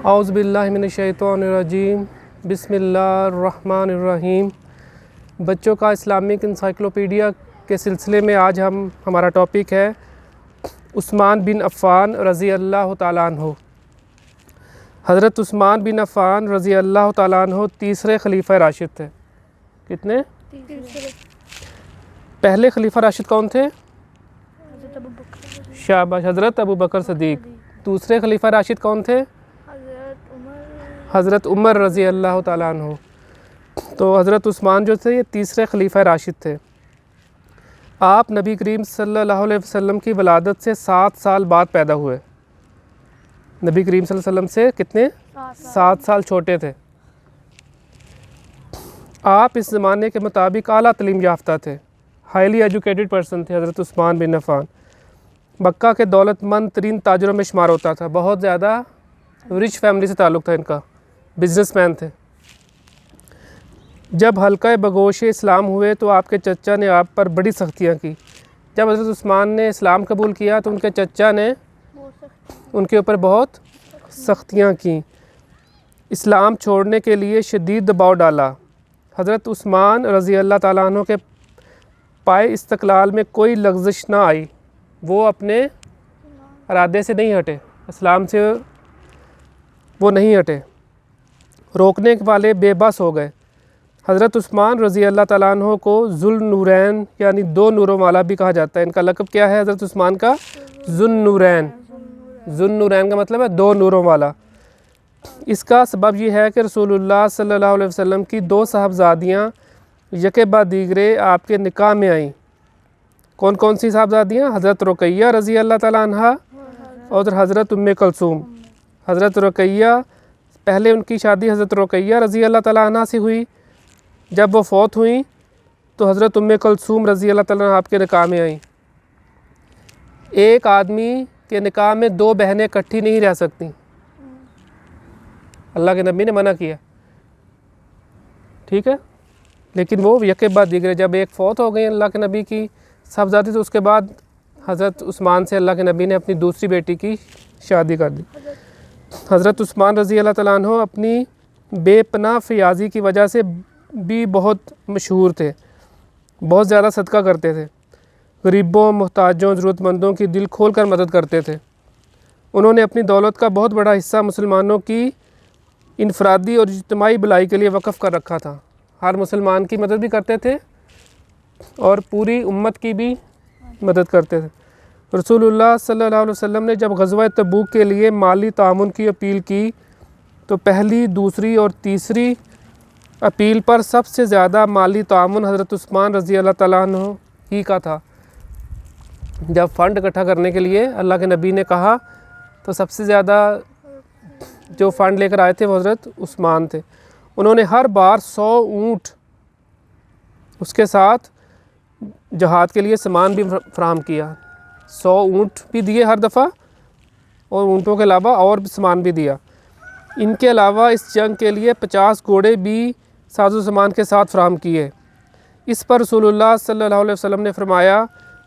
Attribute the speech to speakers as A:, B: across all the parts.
A: اعوذ باللہ من الشیطان الرجیم بسم اللہ الرحمن الرحیم۔ بچوں کا اسلامک انسائکلوپیڈیا کے سلسلے میں آج ہمارا ٹاپک ہے عثمان بن عفان رضی اللہ تعالیٰ عنہ۔ حضرت عثمان بن عفان رضی اللہ تعالیٰ عنہ تیسرے خلیفہ راشد تھے۔ کتنے؟ پہلے خلیفہ راشد کون تھے؟ شاباش، حضرت ابو بکر صدیق۔ دوسرے خلیفہ راشد کون تھے؟ حضرت عمر رضی اللہ تعالیٰ عنہ۔ تو حضرت عثمان جو تھے یہ تیسرے خلیفہ راشد تھے۔ آپ نبی کریم صلی اللہ علیہ وسلم کی ولادت سے 7 سال بعد پیدا ہوئے۔ نبی کریم صلی اللہ علیہ وسلم سے کتنے؟ 7 سال چھوٹے تھے۔ آپ اس زمانے کے مطابق اعلیٰ تعلیم یافتہ تھے، ہائیلی ایجوکیٹڈ پرسن تھے حضرت عثمان بن عفان۔ مکہ کے دولت مند ترین تاجروں میں شمار ہوتا تھا، بہت زیادہ رچ فیملی سے تعلق تھا ان کا، بزنس مین تھے۔ جب حلقہ بگوش اسلام ہوئے تو آپ کے چچا نے آپ پر بڑی سختیاں کی۔ جب حضرت عثمان نے اسلام قبول کیا تو ان کے چچا نے ان کے اوپر بہت سختیاں کیں، اسلام چھوڑنے کے لیے شدید دباؤ ڈالا۔ حضرت عثمان رضی اللہ تعالیٰ عنہ کے پائے استقلال میں کوئی لغزش نہ آئی، وہ اپنے ارادے سے نہیں ہٹے، اسلام سے وہ نہیں ہٹے، روکنے والے بے بس ہو گئے۔ حضرت عثمان رضی اللہ تعالیٰ عنہ کو ذو النورین یعنی 2 نوروں والا بھی کہا جاتا ہے۔ ان کا لقب کیا ہے حضرت عثمان کا؟ ذو النورین۔ ذو النورین کا مطلب ہے 2 نوروں والا۔ اس کا سبب یہ ہے کہ رسول اللہ صلی اللہ علیہ وسلم کی 2 صاحبزادیاں یکے بعد دیگرے آپ کے نکاح میں آئیں۔ کون کون سی صاحبزادیاں؟ حضرت رقیہ رضی اللہ تعالیٰ عنہ اور حضرت ام کلثوم۔ حضرت رقیہ، پہلے ان کی شادی حضرت رقیہ رضی اللہ تعالیٰ عنہ سے ہوئی، جب وہ فوت ہوئیں تو حضرت ام کلثوم رضی اللہ تعالیٰ عنہ آپ کے نکاح میں آئیں۔ ایک آدمی کے نکاح میں 2 بہنیں اکٹھی نہیں رہ سکتیں، اللہ کے نبی نے منع کیا، ٹھیک ہے، لیکن وہ یکے بعد دیگرے، جب ایک فوت ہو گئی اللہ کے نبی کی صاحبزادی تو اس کے بعد حضرت عثمان سے اللہ کے نبی نے اپنی دوسری بیٹی کی شادی کر دی۔ حضرت عثمان رضی اللہ تعالیٰ عنہ اپنی بے پناہ فیاضی کی وجہ سے بھی بہت مشہور تھے، بہت زیادہ صدقہ کرتے تھے، غریبوں، محتاجوں، ضرورت مندوں کی دل کھول کر مدد کرتے تھے۔ انہوں نے اپنی دولت کا بہت بڑا حصہ مسلمانوں کی انفرادی اور اجتماعی بھلائی کے لیے وقف کر رکھا تھا۔ ہر مسلمان کی مدد بھی کرتے تھے اور پوری امت کی بھی مدد کرتے تھے۔ رسول اللہ صلی اللہ علیہ وسلم نے جب غزوہ تبوک کے لیے مالی تعاون کی اپیل کی تو پہلی، دوسری اور تیسری اپیل پر سب سے زیادہ مالی تعاون حضرت عثمان رضی اللہ تعالیٰ عنہ ہی کا تھا۔ جب فنڈ اکٹھا کرنے کے لیے اللہ کے نبی نے کہا تو سب سے زیادہ جو فنڈ لے کر آئے تھے وہ حضرت عثمان تھے۔ انہوں نے ہر بار 100 اونٹ، اس کے ساتھ جہاد کے لیے سامان بھی فراہم کیا، 100 اونٹ بھی دیے ہر دفعہ اور اونٹوں کے علاوہ اور بھی سامان بھی دیا۔ ان کے علاوہ اس جنگ کے لیے 50 گھوڑے بھی ساز و سامان کے ساتھ فراہم کیے۔ اس پر رسول اللہ صلی اللہ علیہ وسلم نے فرمایا،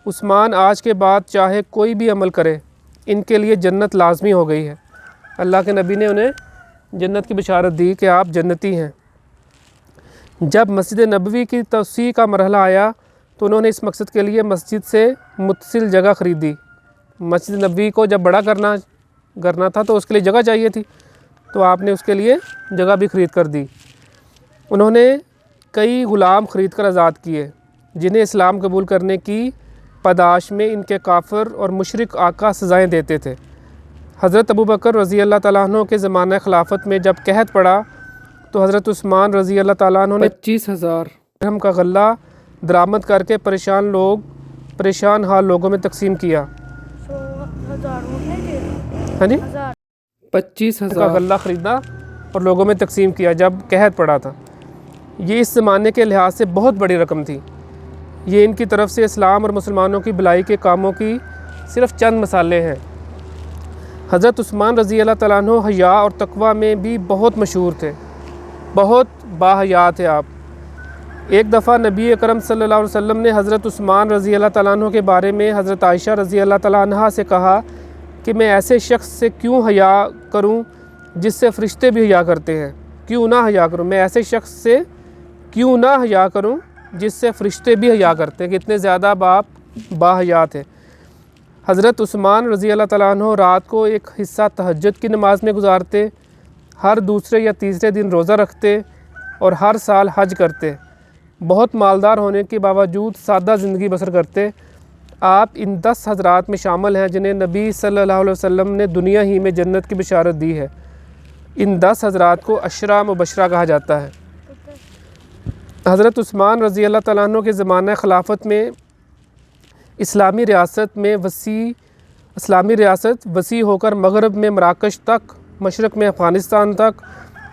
A: عثمان آج کے بعد چاہے کوئی بھی عمل کرے ان کے لیے جنت لازمی ہو گئی ہے۔ اللہ کے نبی نے انہیں جنت کی بشارت دی کہ آپ جنتی ہیں۔ جب مسجد نبوی کی توسیع کا مرحلہ آیا تو انہوں نے اس مقصد کے لیے مسجد سے متصل جگہ خریدی۔ مسجد نبوی کو جب بڑا کرنا تھا تو اس کے لیے جگہ چاہیے تھی، تو آپ نے اس کے لیے جگہ بھی خرید کر دی۔ انہوں نے کئی غلام خرید کر آزاد کیے جنہیں اسلام قبول کرنے کی پاداش میں ان کے کافر اور مشرک آقا سزائیں دیتے تھے۔ حضرت ابو بکر رضی اللہ تعالیٰ عنہ کے زمانہ خلافت میں جب قحط پڑا تو حضرت عثمان رضی اللہ تعالیٰ عنہ نے 25,000 درہم کا غلہ درآمد کر کے پریشان حال لوگوں میں تقسیم کیا۔ ہاں جی، 25,000 کا غلہ خریدا اور لوگوں میں تقسیم کیا جب قحط پڑا تھا۔ یہ اس زمانے کے لحاظ سے بہت بڑی رقم تھی۔ یہ ان کی طرف سے اسلام اور مسلمانوں کی بھلائی کے کاموں کی صرف چند مثالیں ہیں۔ حضرت عثمان رضی اللہ تعالیٰ عنہ حیا اور تقوی میں بھی بہت مشہور تھے، بہت باحیا تھے آپ۔ ایک دفعہ نبی اکرم صلی اللہ علیہ وسلم نے حضرت عثمان رضی اللہ تعالیٰ عنہ کے بارے میں حضرت عائشہ رضی اللہ تعالیٰ عنہ سے کہا کہ میں ایسے شخص سے کیوں حیا کروں جس سے فرشتے بھی حیا کرتے ہیں، کیوں نہ حیا کروں، میں ایسے شخص سے کیوں نہ حیا کروں جس سے فرشتے بھی حیا کرتے ہیں، کہ اتنے زیادہ باپ با حیا تھے۔ حضرت عثمان رضی اللہ تعالیٰ عنہ رات کو ایک حصہ تہجد کی نماز میں گزارتے، ہر دوسرے یا تیسرے دن روزہ رکھتے اور ہر سال حج کرتے، بہت مالدار ہونے کے باوجود سادہ زندگی بسر کرتے۔ آپ ان 10 حضرات میں شامل ہیں جنہیں نبی صلی اللہ علیہ وسلم نے دنیا ہی میں جنت کی بشارت دی ہے۔ ان 10 حضرات کو عشرہ مبشرہ کہا جاتا ہے۔ حضرت عثمان رضی اللہ تعالیٰ عنہ کے زمانہ خلافت میں اسلامی ریاست وسیع ہو کر مغرب میں مراکش تک، مشرق میں افغانستان تک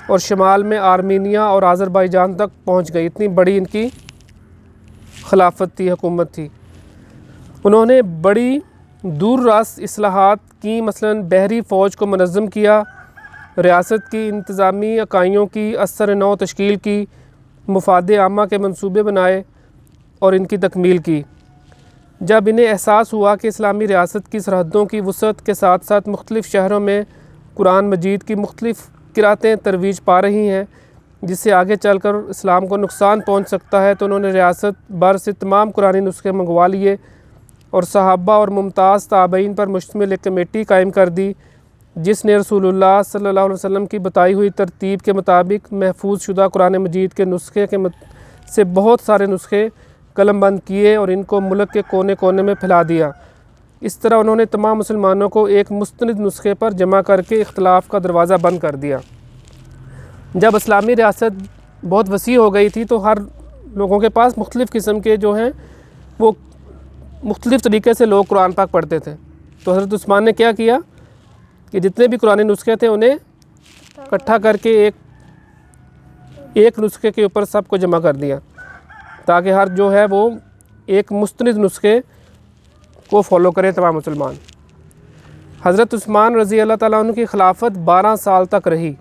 A: اور شمال میں آرمینیا اور آذربائیجان تک پہنچ گئی۔ اتنی بڑی ان کی خلافت تھی، حکومت تھی۔ انہوں نے بڑی دور راست اصلاحات کی، مثلا بحری فوج کو منظم کیا، ریاست کی انتظامی اکائیوں کی اثر نو تشکیل کی، مفاد عامہ کے منصوبے بنائے اور ان کی تکمیل کی۔ جب انہیں احساس ہوا کہ اسلامی ریاست کی سرحدوں کی وسعت کے ساتھ ساتھ مختلف شہروں میں قرآن مجید کی مختلف قرأتیں ترویج پا رہی ہیں جس سے آگے چل کر اسلام کو نقصان پہنچ سکتا ہے، تو انہوں نے ریاست بھر سے تمام قرآنی نسخے منگوا لیے اور صحابہ اور ممتاز تابعین پر مشتمل ایک کمیٹی قائم کر دی جس نے رسول اللہ صلی اللہ علیہ وسلم کی بتائی ہوئی ترتیب کے مطابق محفوظ شدہ قرآن مجید کے نسخے سے بہت سارے نسخے قلم بند کیے اور ان کو ملک کے کونے کونے میں پھیلا دیا۔ اس طرح انہوں نے تمام مسلمانوں کو ایک مستند نسخے پر جمع کر کے اختلاف کا دروازہ بند کر دیا۔ جب اسلامی ریاست بہت وسیع ہو گئی تھی تو ہر لوگوں کے پاس مختلف قسم کے جو ہیں وہ مختلف طریقے سے لوگ قرآن پاک پڑھتے تھے، تو حضرت عثمان نے کیا کیا کہ جتنے بھی قرآن نسخے تھے انہیں اکٹھا کر کے ایک نسخے کے اوپر سب کو جمع کر دیا تاکہ ہر جو ہے وہ ایک مستند نسخے کو فالو کریں تمام مسلمان۔ حضرت عثمان رضی اللہ تعالیٰ عنہ کی خلافت 12 سال تک رہی۔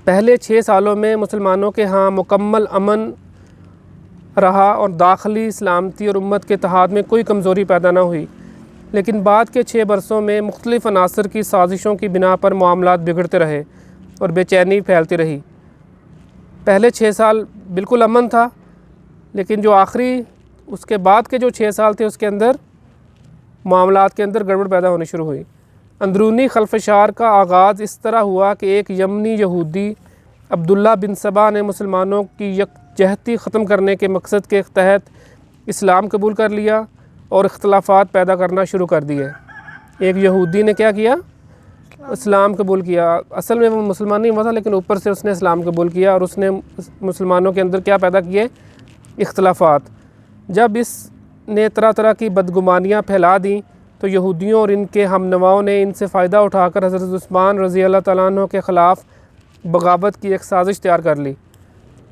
A: پہلے 6 سالوں میں مسلمانوں کے ہاں مکمل امن رہا اور داخلی سلامتی اور امت کے اتحاد میں کوئی کمزوری پیدا نہ ہوئی، لیکن بعد کے 6 برسوں میں مختلف عناصر کی سازشوں کی بنا پر معاملات بگڑتے رہے اور بے چینی پھیلتی رہی۔ پہلے 6 سال بالکل امن تھا، لیکن جو آخری اس کے بعد کے جو 6 سال تھے اس کے اندر معاملات کے اندر گڑبڑ پیدا ہونی شروع ہوئی۔ اندرونی خلفشار کا آغاز اس طرح ہوا کہ ایک یمنی یہودی عبداللہ بن سبا نے مسلمانوں کی یکجہتی ختم کرنے کے مقصد کے تحت اسلام قبول کر لیا اور اختلافات پیدا کرنا شروع کر دیے۔ ایک یہودی نے کیا کیا؟ اسلام قبول کیا۔ اصل میں وہ مسلمان نہیں ہوا تھا، لیکن اوپر سے اس نے اسلام قبول کیا اور اس نے مسلمانوں کے اندر کیا پیدا کیے؟ اختلافات۔ جب اس نے طرح طرح کی بدگمانیاں پھیلا دیں تو یہودیوں اور ان کے ہم نواؤں نے ان سے فائدہ اٹھا کر حضرت عثمان رضی اللہ تعالیٰ عنہ کے خلاف بغاوت کی ایک سازش تیار کر لی۔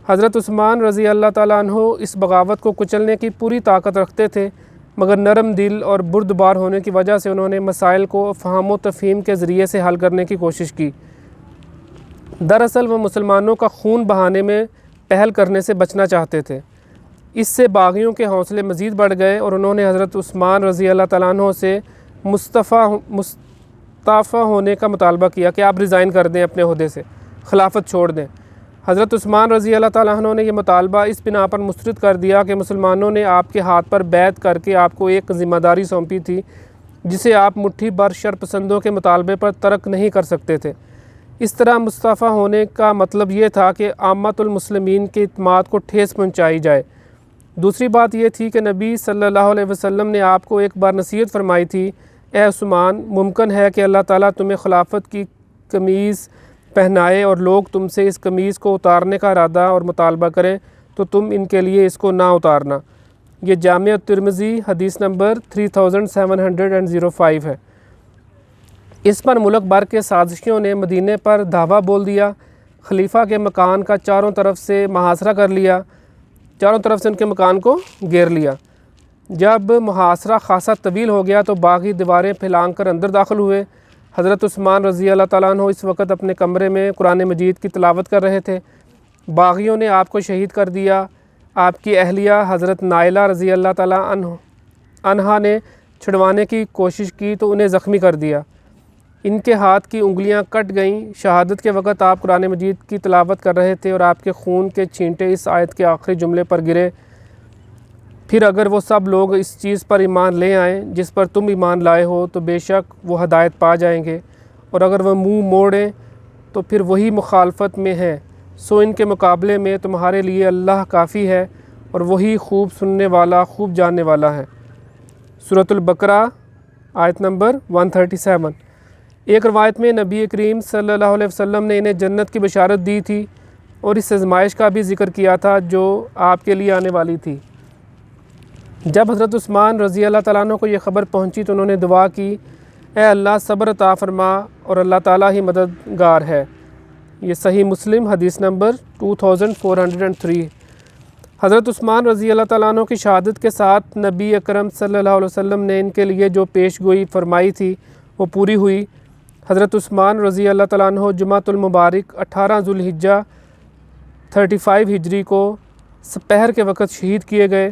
A: حضرت عثمان رضی اللہ تعالیٰ عنہ اس بغاوت کو کچلنے کی پوری طاقت رکھتے تھے، مگر نرم دل اور بردبار ہونے کی وجہ سے انہوں نے مسائل کو فہم و تفہیم کے ذریعے سے حل کرنے کی کوشش کی۔ دراصل وہ مسلمانوں کا خون بہانے میں پہل کرنے سے بچنا چاہتے تھے۔ اس سے باغیوں کے حوصلے مزید بڑھ گئے اور انہوں نے حضرت عثمان رضی اللہ تعالیٰ عنہ سے مستعفی ہونے کا مطالبہ کیا کہ آپ ریزائن کر دیں اپنے عہدے سے، خلافت چھوڑ دیں۔ حضرت عثمان رضی اللہ تعالیٰ عنہ نے یہ مطالبہ اس بنا پر مسترد کر دیا کہ مسلمانوں نے آپ کے ہاتھ پر بیعت کر کے آپ کو ایک ذمہ داری سونپی تھی جسے آپ مٹھی بھر شرپسندوں کے مطالبے پر ترک نہیں کر سکتے تھے۔ اس طرح مستعفی ہونے کا مطلب یہ تھا کہ عامۃ المسلمین کے اعتماد کو ٹھیس پہنچائی جائے۔ دوسری بات یہ تھی کہ نبی صلی اللہ علیہ وسلم نے آپ کو ایک بار نصیحت فرمائی تھی، اے عثمان، ممکن ہے کہ اللہ تعالیٰ تمہیں خلافت کی قمیض پہنائے اور لوگ تم سے اس قمیض کو اتارنے کا ارادہ اور مطالبہ کریں تو تم ان کے لیے اس کو نہ اتارنا۔ یہ جامع ترمذی حدیث نمبر 3705 ہے۔ اس پر ملک بھر کے سازشیوں نے مدینے پر دھاوا بول دیا، خلیفہ کے مکان کا چاروں طرف سے محاصرہ کر لیا، چاروں طرف سے ان کے مکان کو گھیر لیا۔ جب محاصرہ خاصا طویل ہو گیا تو باغی دیواریں پھیلانگ کر اندر داخل ہوئے۔ حضرت عثمان رضی اللہ تعالیٰ عنہ اس وقت اپنے کمرے میں قرآن مجید کی تلاوت کر رہے تھے۔ باغیوں نے آپ کو شہید کر دیا۔ آپ کی اہلیہ حضرت نائلہ رضی اللہ تعالیٰ عنہا نے چھڑوانے کی کوشش کی تو انہیں زخمی کر دیا۔ ان کے ہاتھ کی انگلیاں کٹ گئیں۔ شہادت کے وقت آپ قرآن مجید کی تلاوت کر رہے تھے اور آپ کے خون کے چھینٹے اس آیت کے آخری جملے پر گرے، پھر اگر وہ سب لوگ اس چیز پر ایمان لے آئیں جس پر تم ایمان لائے ہو تو بے شک وہ ہدایت پا جائیں گے، اور اگر وہ منہ موڑیں تو پھر وہی مخالفت میں ہیں، سو ان کے مقابلے میں تمہارے لیے اللہ کافی ہے اور وہی خوب سننے والا خوب جاننے والا ہے۔ سورۃ البقرہ آیت نمبر 137۔ ایک روایت میں نبی کریم صلی اللہ علیہ وسلم نے انہیں جنت کی بشارت دی تھی اور اس آزمائش کا بھی ذکر کیا تھا جو آپ کے لیے آنے والی تھی۔ جب حضرت عثمان رضی اللہ تعالیٰ عنہ کو یہ خبر پہنچی تو انہوں نے دعا کی، اے اللہ صبر عطا فرما اور اللہ تعالیٰ ہی مددگار ہے۔ یہ صحیح مسلم حدیث نمبر 2403۔ حضرت عثمان رضی اللہ تعالیٰ عنہ کی شہادت کے ساتھ نبی اکرم صلی اللہ علیہ وسلم نے ان کے لیے جو پیش گوئی فرمائی تھی وہ پوری ہوئی۔ حضرت عثمان رضی اللہ تعالیٰ عنہ جمعۃ المبارک 18 ذو الحجہ 35 ہجری کو سپہر کے وقت شہید کیے گئے۔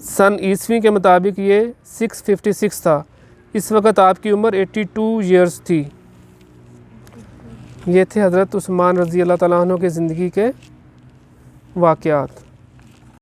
A: سن عیسوی کے مطابق یہ 656 تھا۔ اس وقت آپ کی عمر 82 ایئرز تھی۔ یہ تھے حضرت عثمان رضی اللہ تعالیٰ عنہ کی زندگی کے واقعات۔